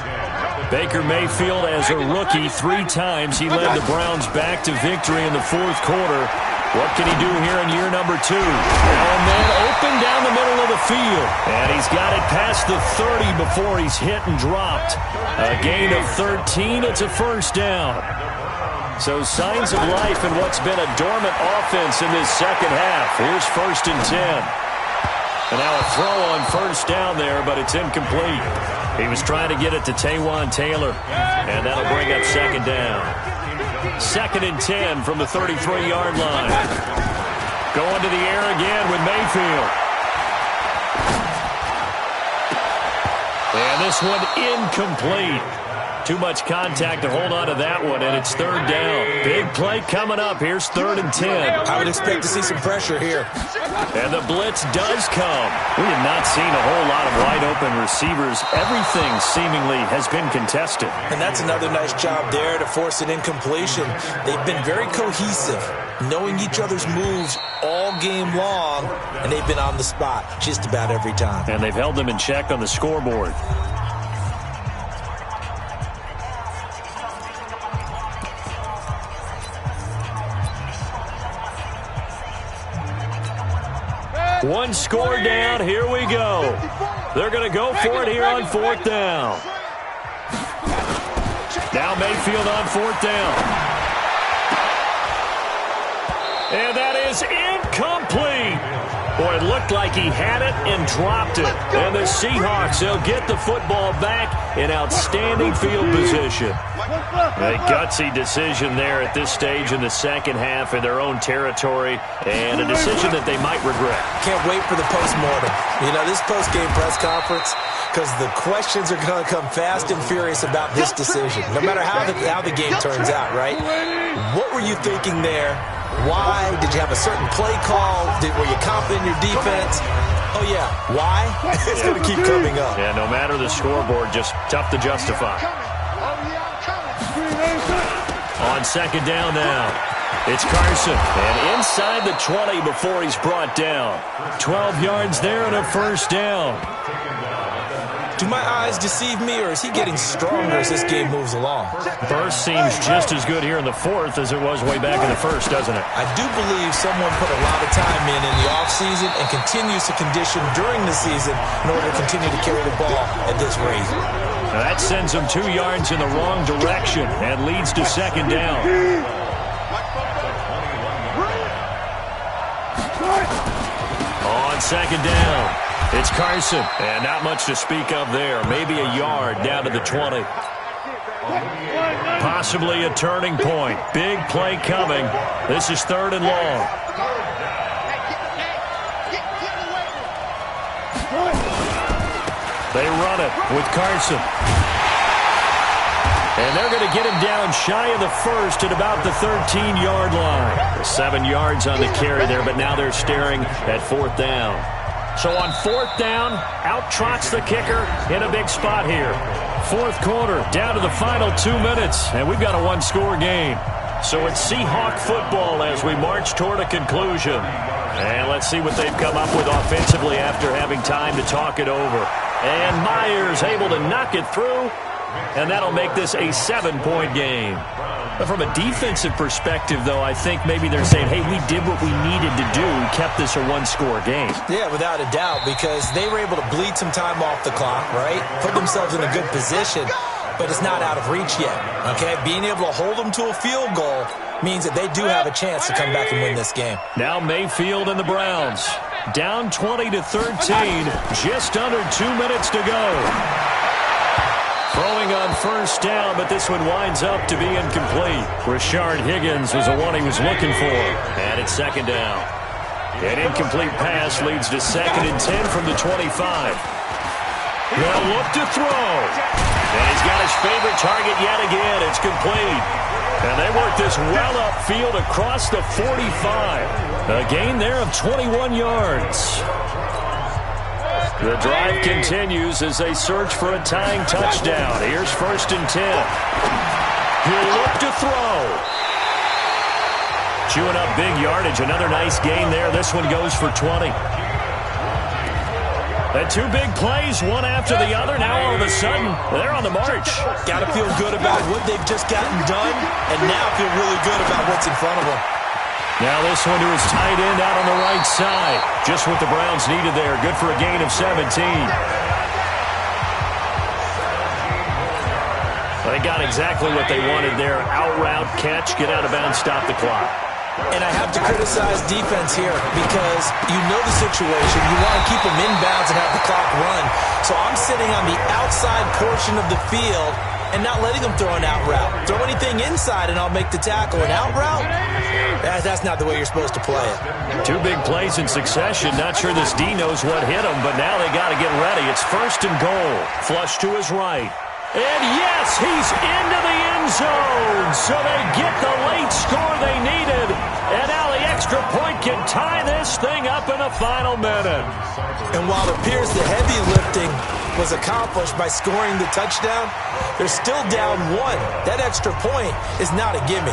Baker Mayfield, as a rookie, 3 times he led the Browns back to victory in the 4th quarter. What can he do here in year number 2? And then open down the middle of the field. And he's got it past the 30 before he's hit and dropped. A gain of 13. It's a 1st down. So signs of life in what's been a dormant offense in this 2nd half. Here's 1st and 10. And now a throw on 1st down there, but it's incomplete. He was trying to get it to Taywan Taylor. And that'll bring up 2nd down. 2nd and 10 from the 33-yard line. Going to the air again with Mayfield. And this one incomplete. Too much contact to hold on to that one, and it's 3rd down. Big play coming up. Here's 3rd and 10. I would expect to see some pressure here. And the blitz does come. We have not seen a whole lot of wide-open receivers. Everything seemingly has been contested. And that's another nice job there to force an incompletion. They've been very cohesive, knowing each other's moves all game long, and they've been on the spot just about every time. And they've held them in check on the scoreboard. One score down. Here we go. They're going to go for it here on 4th down. Now Mayfield on 4th down. And that is incomplete. Boy, it looked like he had it and dropped it. And the Seahawks, they'll get the football back in outstanding field position. A gutsy decision there at this stage in the 2nd half in their own territory, and a decision that they might regret. Can't wait for the post-mortem. You know, this post-game press conference, because the questions are going to come fast and furious about this decision, no matter how the game turns out, right? What were you thinking there? Why? Did you have a certain play call? Were you confident in your defense? Oh, yeah. Why? It's going to keep coming up. Yeah, no matter the scoreboard, just tough to justify. On 2nd down now, it's Carson. And inside the 20 before he's brought down. 12 yards there and a 1st down. Do my eyes deceive me, or is he getting stronger as this game moves along? Burst seems just as good here in the 4th as it was way back in the 1st, doesn't it? I do believe someone put a lot of time in the offseason and continues to condition during the season in order to continue to carry the ball at this rate. Now that sends him 2 yards in the wrong direction and leads to 2nd down. On second down, it's Carson. And not much to speak of there. Maybe a yard down to the 20. Possibly a turning point. Big play coming. This is 3rd and long. They run it with Carson. And they're going to get him down shy of the first at about the 13-yard line. 7 yards on the carry there, but now they're staring at 4th down. So on 4th down, out trots the kicker in a big spot here. 4th quarter, down to the final 2 minutes, and we've got a 1-score game. So it's Seahawk football as we march toward a conclusion. And let's see what they've come up with offensively after having time to talk it over. And Myers able to knock it through, and that'll make this a 7-point game. But from a defensive perspective, though, I think maybe they're saying, hey, we did what we needed to do, kept this a 1-score game. Yeah, without a doubt, because they were able to bleed some time off the clock, right? Put themselves in a good position, but it's not out of reach yet, okay? Being able to hold them to a field goal means that they do have a chance to come back and win this game. Now Mayfield and the Browns, down 20-13, just under 2 minutes to go. Throwing on 1st down, but this one winds up to be incomplete. Rashard Higgins was the one he was looking for. And it's 2nd down. An incomplete pass leads to 2nd and 10 from the 25. They'll look to throw. And he's got his favorite target yet again. It's complete. And they work this well upfield across the 45. A gain there of 21 yards. The drive continues as they search for a tying touchdown. Here's 1st and 10. He'll look to throw. Chewing up big yardage. Another nice gain there. This one goes for 20. And 2 big plays, one after the other. Now all of a sudden, they're on the march. Got to feel good about what they've just gotten done, and now feel really good about what's in front of them. Now this one to his tight end out on the right side. Just what the Browns needed there. Good for a gain of 17. They got exactly what they wanted there. Out route, catch, get out of bounds, stop the clock. And I have to criticize defense here because you know the situation. You want to keep them inbounds and have the clock run. So I'm sitting on the outside portion of the field and not letting them throw an out route. Throw anything inside and I'll make the tackle. An out route? That's not the way you're supposed to play it. 2 big plays in succession. Not sure this D knows what hit him, but now they got to get ready. It's 1st and goal. Flush to his right. And yes, he's into the end zone. So they get the late score they needed. And now the extra point can tie this thing up in the final minute. And while it appears the heavy lifting was accomplished by scoring the touchdown, they're still down 1. That extra point is not a gimme.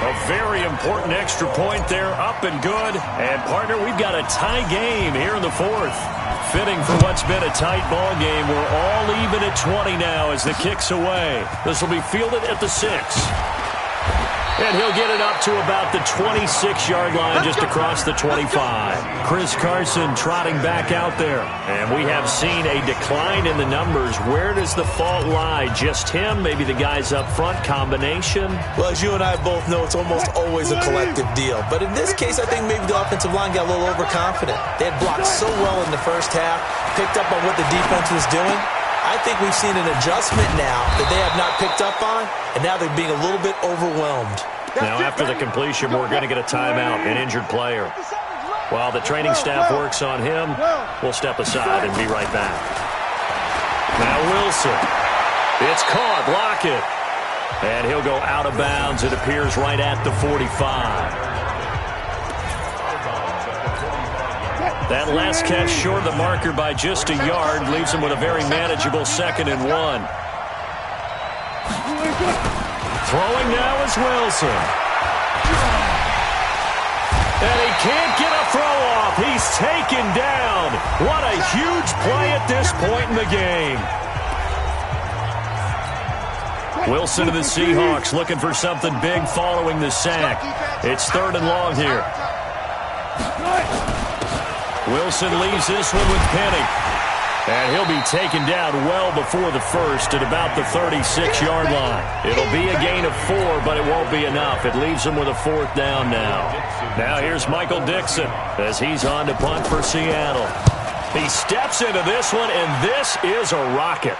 A very important extra point there, up and good. And, partner, we've got a tie game here in the 4th. Fitting for what's been a tight ball game. We're all even at 20 now as the kick's away. This will be fielded at the 6. And he'll get it up to about the 26-yard line just across the 25. Chris Carson trotting back out there. And we have seen a decline in the numbers. Where does the fault lie? Just him? Maybe the guys up front? Combination? Well, as you and I both know, it's almost always a collective deal. But in this case, I think maybe the offensive line got a little overconfident. They had blocked so well in the first half, picked up on what the defense was doing. I think we've seen an adjustment now that they have not picked up on, and now they're being a little bit overwhelmed. Now after the completion, we're going to get a timeout, an injured player. While the training staff works on him, we'll step aside and be right back. Now Wilson. It's caught. Lockett. And he'll go out of bounds. It appears right at the 45. That last catch short of the marker by just a yard leaves him with a very manageable 2nd and 1. Throwing now is Wilson. And he can't get a throw off. He's taken down. What a huge play at this point in the game. Wilson to the Seahawks looking for something big following the sack. It's 3rd and long here. Wilson leaves this one with Penny. And he'll be taken down well before the first at about the 36-yard line. It'll be a gain of 4, but it won't be enough. It leaves him with a 4th down now. Now here's Michael Dixon as he's on to punt for Seattle. He steps into this one, and this is a rocket.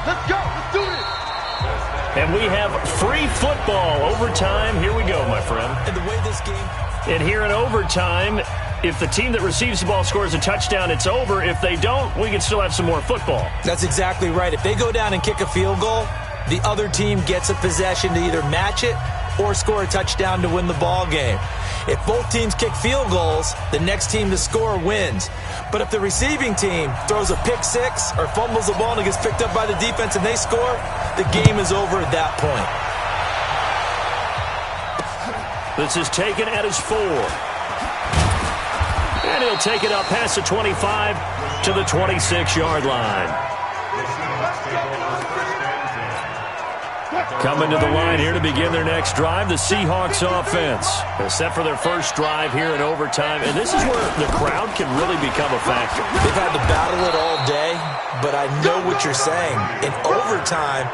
Let's go. Let's do this. And we have free football. Overtime. Here we go, my friend. And the way this game... And here in overtime, if the team that receives the ball scores a touchdown, it's over. If they don't, we can still have some more football. That's exactly right. If they go down and kick a field goal, the other team gets a possession to either match it or score a touchdown to win the ball game. If both teams kick field goals, the next team to score wins. But if the receiving team throws a pick six or fumbles the ball and it gets picked up by the defense and they score, the game is over at that point. This is taken at his 4. And he'll take it up past the 25 to the 26-yard line. Coming to the line here to begin their next drive, the Seahawks offense. They're set for their first drive here in overtime, and this is where the crowd can really become a factor. They've had to battle it all day, but I know what you're saying. In overtime,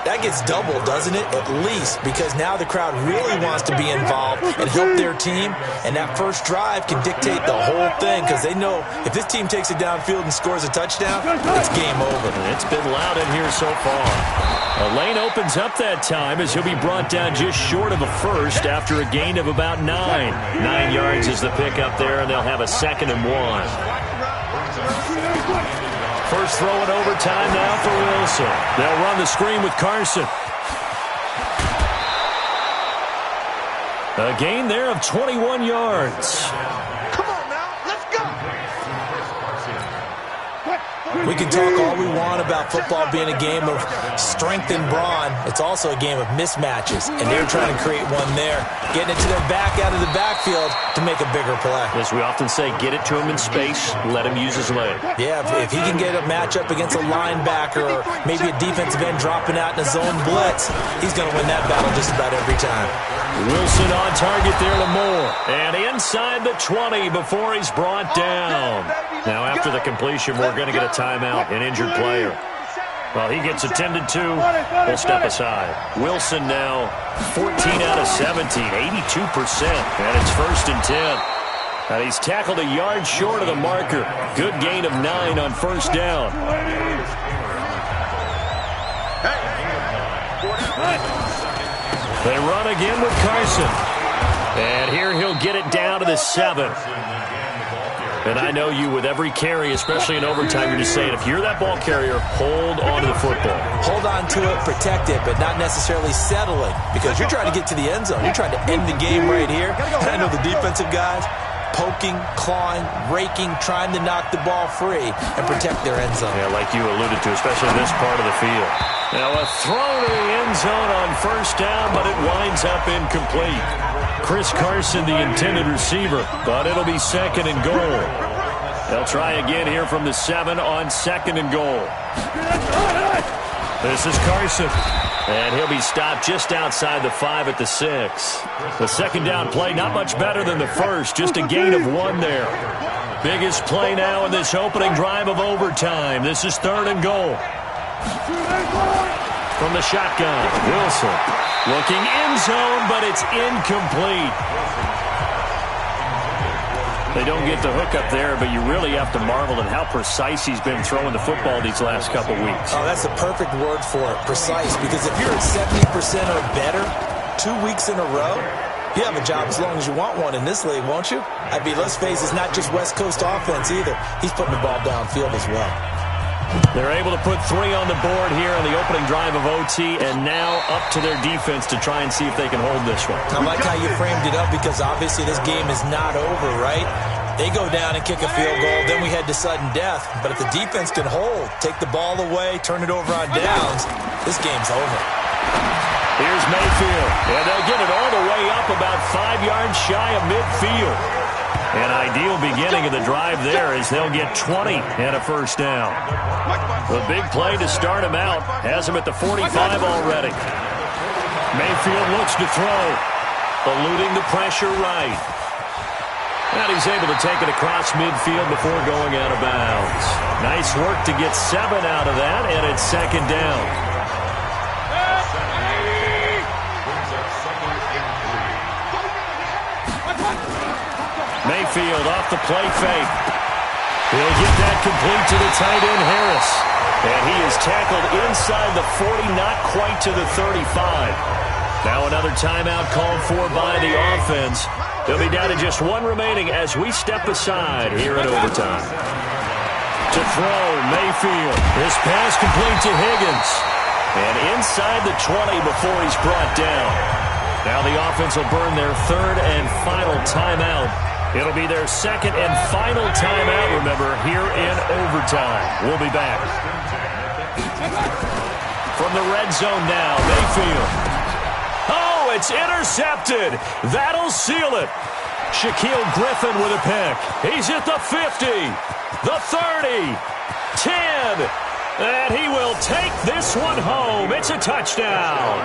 that gets doubled, doesn't it? At least, because now the crowd really wants to be involved and help their team, and that first drive can dictate the whole thing because they know if this team takes it downfield and scores a touchdown, it's game over. It's been loud in here so far. A lane opens up that time as he'll be brought down just short of a first after a gain of about 9. 9 yards is the pickup there, and they'll have a 2nd and 1. First throw in overtime now for Wilson. They'll run the screen with Carson. A gain there of 21 yards. Come on now. Let's go. We can talk all we want about football being a game of strength and brawn. It's also a game of mismatches, and they're trying to create one there, getting it to their back out of the backfield to make a bigger play. As we often say, get it to him in space, let him use his leg. Yeah, if he can get a matchup against a linebacker or maybe a defensive end dropping out in a zone blitz, he's going to win that battle just about every time. Wilson on target there to Moore. And inside the 20 before he's brought down. Now after the completion, we're going to get a timeout, an injured player. Well, he gets attended to. We'll step aside. Wilson now 14 out of 17, 82%. And it's 1st and 10. And he's tackled a yard short of the marker. Good gain of 9 on 1st down. They run again with Carson. And here he'll get it down to the 7. And I know you, with every carry, especially in overtime, you're just saying, if you're that ball carrier, hold on to the football. Hold on to it, protect it, but not necessarily settling, because you're trying to get to the end zone. You're trying to end the game right here. I know the defensive guys poking, clawing, raking, trying to knock the ball free and protect their end zone. Yeah, like you alluded to, especially in this part of the field. Now a throw to the end zone on 1st down, but it winds up incomplete. Chris Carson, the intended receiver, but it'll be 2nd and goal. They'll try again here from the 7 on 2nd and goal. This is Carson. And he'll be stopped just outside the 5 at the 6. The 2nd down play, not much better than the first, just a gain of 1 there. Biggest play now in this opening drive of overtime. This is 3rd and goal. From the shotgun, Wilson looking end zone, but it's incomplete. They don't get the hook up there, but you really have to marvel at how precise he's been throwing the football these last couple weeks. Oh, that's the perfect word for it, precise, because if you're at 70% or better 2 weeks in a row, you have a job as long as you want one in this league, won't you? I mean, let's face it, it's not just West Coast offense either. He's putting the ball downfield as well. They're able to put 3 on the board here on the opening drive of OT, and now up to their defense to try and see if they can hold this one. I like how you framed it up, because obviously this game is not over, right? They go down and kick a field goal, then we head to sudden death. But if the defense can hold, take the ball away, turn it over on downs, this game's over. Here's Mayfield, and they'll get it all the way up about 5 yards shy of midfield. An ideal beginning of the drive there as they'll get 20 and a 1st down. The big play to start him out has him at the 45 already. Mayfield looks to throw, eluding the pressure right. And he's able to take it across midfield before going out of bounds. Nice work to get 7 out of that, and it's second down. Mayfield off the play fake. He'll get that complete to the tight end, Harris. And he is tackled inside the 40, not quite to the 35. Now another timeout called for by the offense. They'll be down to just 1 remaining as we step aside here in overtime. To throw, Mayfield. This pass complete to Higgins. And inside the 20 before he's brought down. Now the offense will burn their 3rd and final timeout. It'll be their 2nd and final timeout, remember, here in overtime. We'll be back. From the red zone now, Mayfield. Oh, it's intercepted. That'll seal it. Shaquille Griffin with a pick. He's at the 50, the 30, 10, and he will take this one home. It's a touchdown.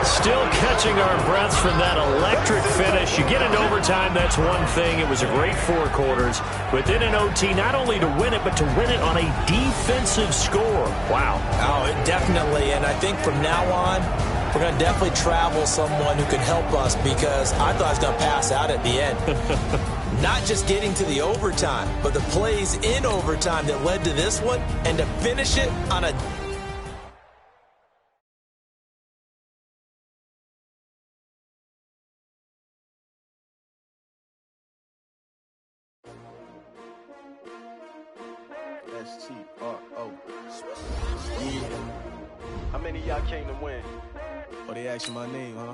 Still catching our breaths from that electric finish. You get into overtime, that's one thing. It was a great 4 quarters. But then in OT, not only to win it, but to win it on a defensive score. Wow. Oh, definitely. And I think from now on, we're going to definitely travel someone who can help us, because I thought I was going to pass out at the end. Not just getting to the overtime, but the plays in overtime that led to this one, and to finish it on a S-T-R-O. Yeah. How many of y'all came to win? Oh, they asking my name, huh?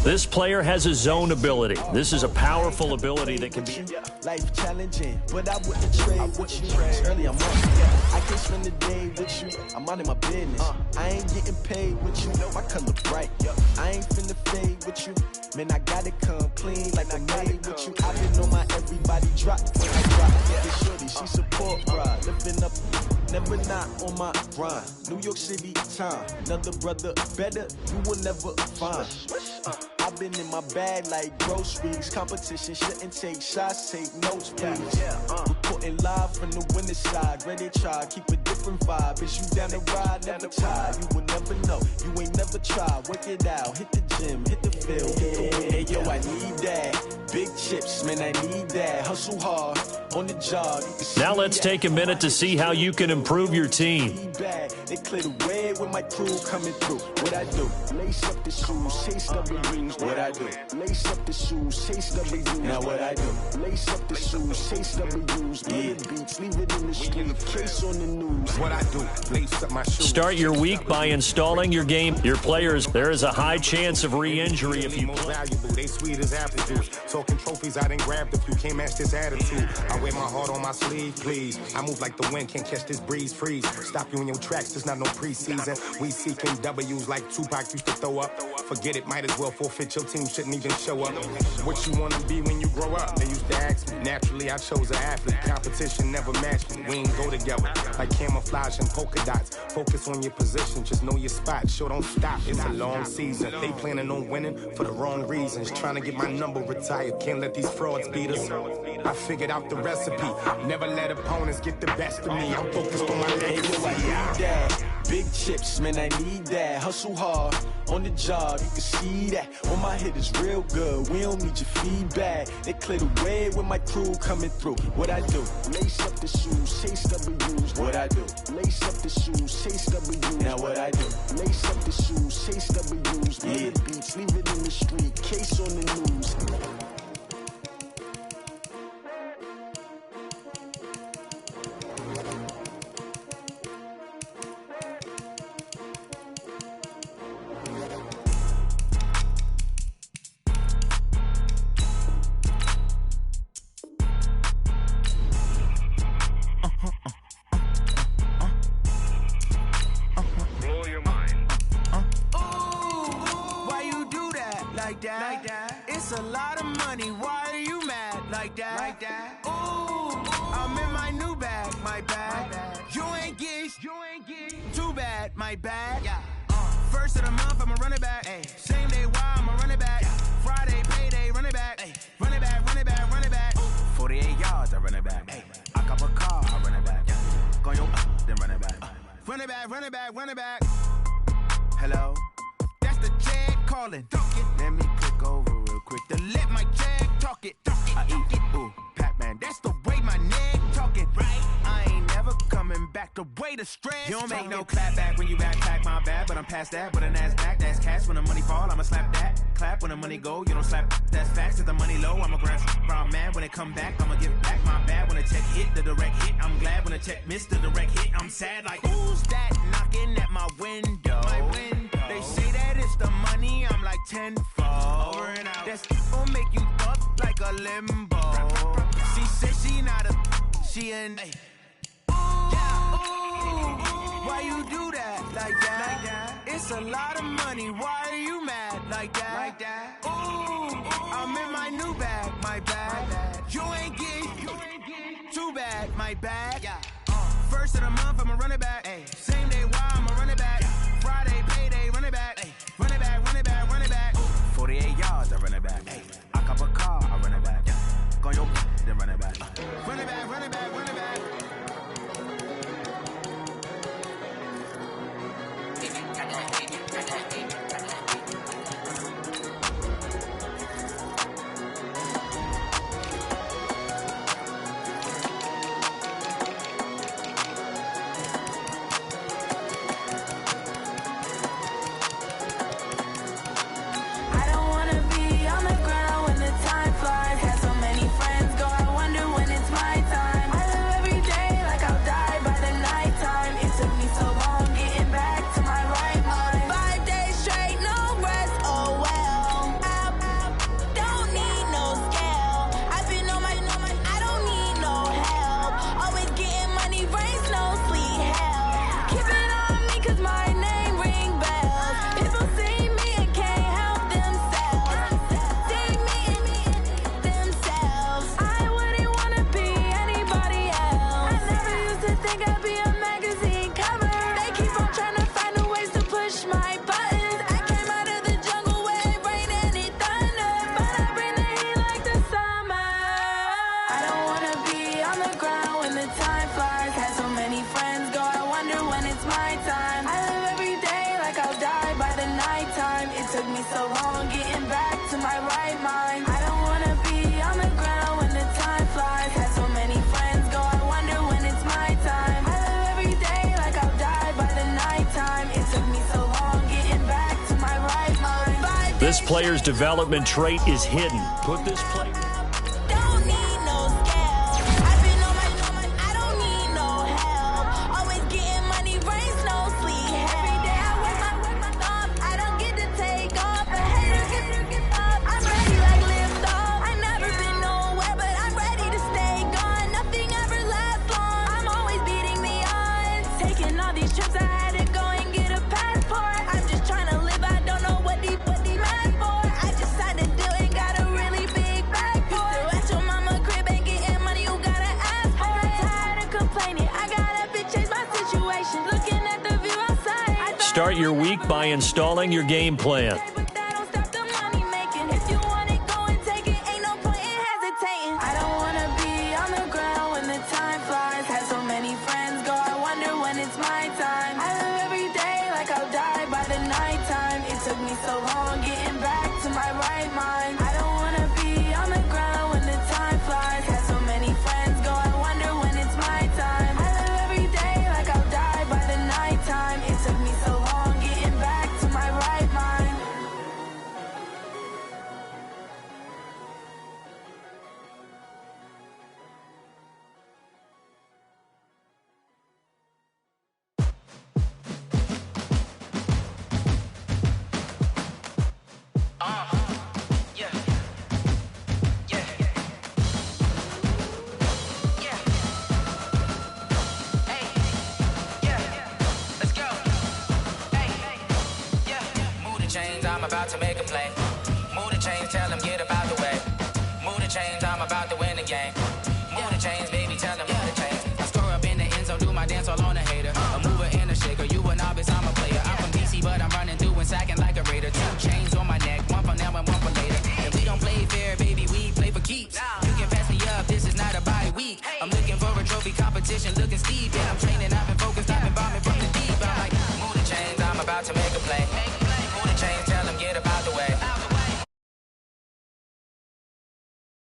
This player has a zone ability. This is a powerful ability that can be... Life challenging, but I wouldn't trade with you. It's early, I'm on. I can spend the day with you. I'm out of my business. I ain't getting paid with you. My color bright. I ain't finna fade with you. Man, I gotta come clean like I made with you. I've been on my everybody drop when I drop. This shorty, she support ride. Lifting up, never not on my grind. New York City time. Another brother better, you will never find. I've been in my bag like groceries. Competition shouldn't take shots, take notes, please. Reporting live from the winning side. Ready to try, keep a different vibe. Is you down the ride, never tired. You will never know, you ain't never tried. Work it out, hit the gym, hit the field. Hey, yo, I need that. Big chips, man, I need that. Hustle hard, on the job. Now let's take a minute to see how you can improve your team. They clear the way with my crew coming through. What I do? Lace up the shoes, chase W's. What I do? Lace up the shoes, chase W's. Now what I do? Lace up the shoes, chase W's. Yeah, beats, leave it in the street. Case on the news. What I do? Lace up my shoes. Start your week by installing your game. Your players, there is a high chance of re-injury if you play. They sweet as apple juice. Talking trophies, I done grabbed a few. Can't match this attitude. I wear my heart on my sleeve, please. I move like the wind, can't catch this breeze. Freeze. Stop you in your tracks, there's not no preseason. We seeking W's like Tupac used to throw up. Forget it, might as well forfeit. Your team shouldn't even show up. What you wanna be when you grow up? They used to ask me. Naturally, I chose an athlete. Competition never matched me. We ain't go together. Like camouflage and polka dots. Focus on your position, just know your spot. Sure, don't stop. It's a long season. They planning on winning for the wrong reasons. Trying to get my number retired. Can't let these frauds beat us. I figured out the recipe. Never let opponents get the best of me. I'm focused on my legacy. Big chips, man, I need that. Hustle hard, on the job, you can see that. On my hit is real good, we don't need your feedback. They clear the way with my crew coming through. What I do? Lace up the shoes, chase W's. What I do? Lace up the shoes, chase W's. Now what I do? Lace up the shoes, chase W's. Yeah, beats, leave it in the street, case on the news. It's a lot of money, why are you mad like that? Ooh, I'm in my new bag, my bag. You ain't getting too bad, my bag. First of the month, I'ma run it back. Ay. Same day, why I'ma run it back. Friday, payday, run it back. Ay. Run it back, run it back, run it back. 48 yards, I run it back. Ay. I cop a car, I run it back. Go yo, then run it back. Run it back, run it back, run it back. Hello? That's the jag calling. Let me click over real quick to let my jag talk it. I eat it, ooh, Pac-Man. That's the way my neck talking. Right? I ain't never coming back. The way the stress. You don't make no clap back when you backpack, my bad. But I'm past that with an ass back. That's cash when the money fall. I'ma slap that. Clap when the money go. You don't slap. That's facts. If the money low, I'ma grab brown man. When it come back, I'ma give back my bad. When the check hit, the direct hit. I'm glad when the check missed the direct hit. I'm sad like who's that knocking at my window? They say that it's the money. I'm like tenfold. Over and out. That's gon' make you up like a limbo. She said she not a. She an. Why you do that like that? It's a lot of money. Why are you mad like that? Ooh, I'm in my new bag, my bag. You ain't getting too bad, my bag. First of the month, I'ma run it back. Ay. Same day, why I'ma run it back. Friday, payday, run it back. Ay. Run it back, run it back, run it back. 48 yards, I run it back. Ay. I cop a car, I run it back. Go yo, then run it back. Run it back, run it back, run it back. This player's development trait is hidden. Put this player... Start your week by installing your game plan. I'm about to make a play. Move the chains, tell them get up out the way. Move the chains, I'm about to win the game. Move the chains, baby, tell them move the chains. I score up in the end zone, do my dance all on a hater. A mover and a shaker, you a novice, I'm a player. I'm from DC, but I'm running through play fair, baby, we play for keeps. You can pass me up, this is not a bye week. I'm looking